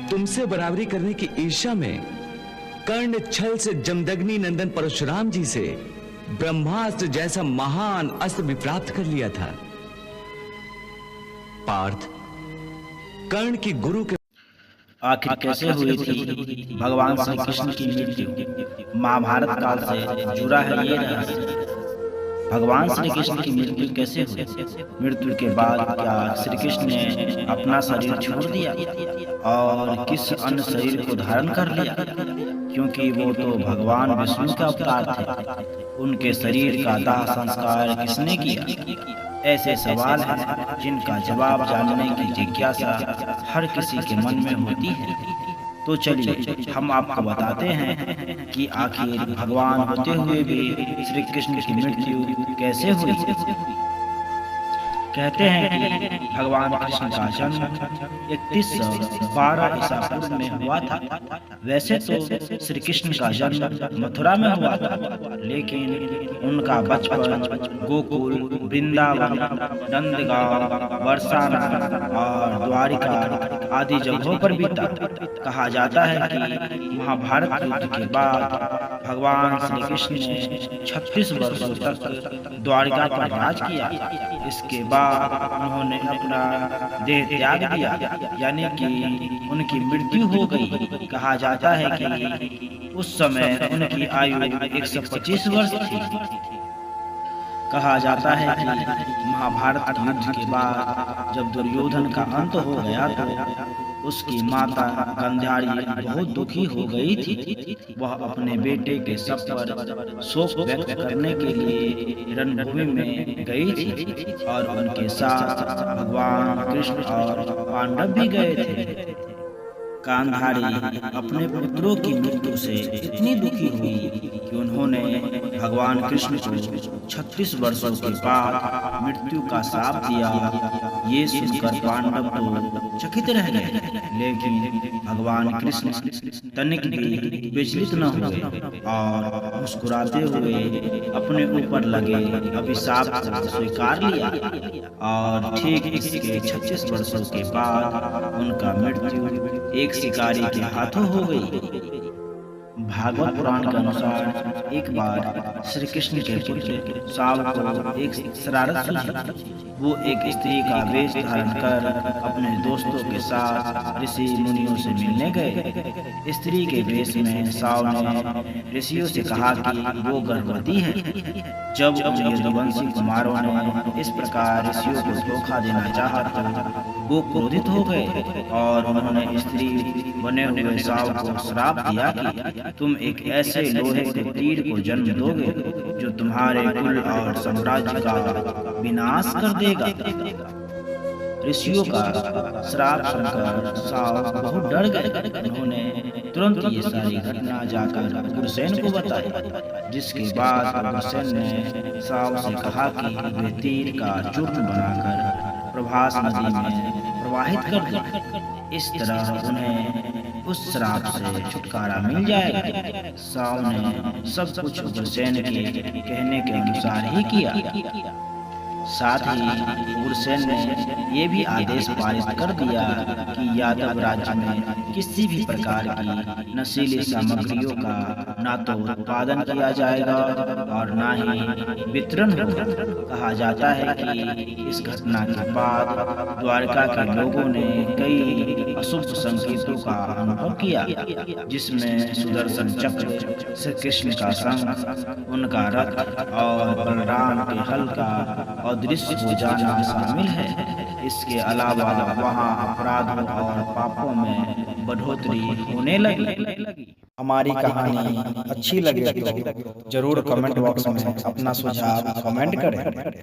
तुमसे बराबरी करने की ईर्ष्या में कर्ण छल से जमदग्नि नंदन परशुराम जी से ब्रह्मास्त्र जैसा महान अस्त्र भी प्राप्त कर लिया था। पार्थ, कर्ण की गुरु के आखिर कैसे हुई थी भगवान श्री कृष्ण की मृत्यु? महाभारत काल से जुड़ा है ये रहस्य। भगवान श्री कृष्ण की मृत्यु कैसे हुई? मृत्यु के बाद क्या श्री कृष्ण ने अपना शरीर छोड़ दिया और किस अन्य शरीर को धारण कर लिया? क्योंकि वो तो भगवान विष्णु का अवतार थे। उनके शरीर का दाह संस्कार किसने किया? ऐसे सवाल हैं जिनका जवाब जानने की जिज्ञासा हर किसी के मन में होती है। तो चलिए हम आपको बताते हैं कि आखिर भगवान होते हुए भी श्री कृष्ण की मृत्यु कैसे हुई। कहते हैं कि भगवान कृष्ण का जन्म 3112 ईसा पूर्व में हुआ था। वैसे तो श्री कृष्ण का जन्म मथुरा में हुआ था, लेकिन उनका बचपन गोकुल, वृंदावन, नंदगांव, बरसाना और द्वारिका आदि जगहों पर बीता। कहा जाता है कि महाभारत युद्ध के बाद भगवान श्री कृष्ण ने 36 वर्षों तक द्वारिका पर राज किया। इसके बाद उन्होंने अपना देह त्याग दिया, यानी कि उनकी मृत्यु हो गई। कहा जाता है कि उस समय उनकी आयु 125 वर्ष थी। कहा जाता है कि महाभारत युद्ध के बाद जब दुर्योधन का अंत हो गया तो उसकी माता गांधारी बहुत दुखी हो गई थी। वह अपने बेटे के शव पर शोक व्यक्त करने के लिए रणभूमि में गई थी और उनके साथ भगवान कृष्ण और पांडव भी गए थे। गांधारी अपने पुत्रों की मृत्यु से इतनी दुखी हुई कि उन्होंने भगवान कृष्ण को 36 वर्षों के बाद मृत्यु का शाप दिया। ये सुनकर पांडव तो चकित रह गए, लेकिन भगवान कृष्ण तनिक भी विचलित न हुए और मुस्कुराते हुए अपने ऊपर लगे अभिशाप को स्वीकार लिया। और ठीक इसके 36 वर्षों के बाद उनका मृत्यु एक शिकारी के हाथों हो गई। भागवत पुराण के अनुसार एक बार श्री कृष्ण के पुत्र साव को एक शरारत सूझी। वो एक स्त्री का वेश धारण कर अपने दोस्तों के साथ ऋषि मुनियों से मिलने गए। स्त्री के वेश में साव ने ऋषियों से कहा कि वो गर्भवती है। जब उन यदुवंशी कुमारों ने इस प्रकार ऋषियों को धोखा देना चाहा तो वो क्रोधित हो गए और उन्होंने स्त्री बने हुए साव को श्राप दिया कि तुम एक ऐसे लोहे के तीर को जन्म दोगे जो तुम्हारे कुल और साम्राज्य का विनाश कर देगा। ऋषियों का श्राप सुनकर साव बहुत डर गए। उन्होंने तुरंत ये सारी घटना जाकर उग्रसेन को बताई, जिसके बाद उग्रसेन ने साव से कहा कि वे तीर का चूर्ण बनाकर प्रभास नदी में प्रवाहित कर दें। इस तरह उन्हें उस श्राप से छुटकारा मिल जाएगा। साव ने सब कुछ उग्रसेन के कहने के अनुसार ही किया। साथ ही उग्रसेन ने ये भी आदेश पारित कर दिया कि यादव राज्य में किसी भी प्रकार की नशीली सामग्रियों का ना तो उत्पादन किया जाएगा और ना ही वितरण होगा। कहा जाता है कि इस घटना के बाद द्वारका के लोगों ने कई अशुभ संकेतों का अनुभव किया, जिसमें सुदर्शन चक्र, श्री कृष्ण का संग, उनका रथ और बलराम के हल का अदृश्य हो जाना शामिल है। इसके अलावा वहाँ अपराधों और पापों में बढ़ोतरी होने लगी। हमारी कहानी अच्छी लगे तो जरूर कमेंट बॉक्स में अपना सुझाव कमेंट करें।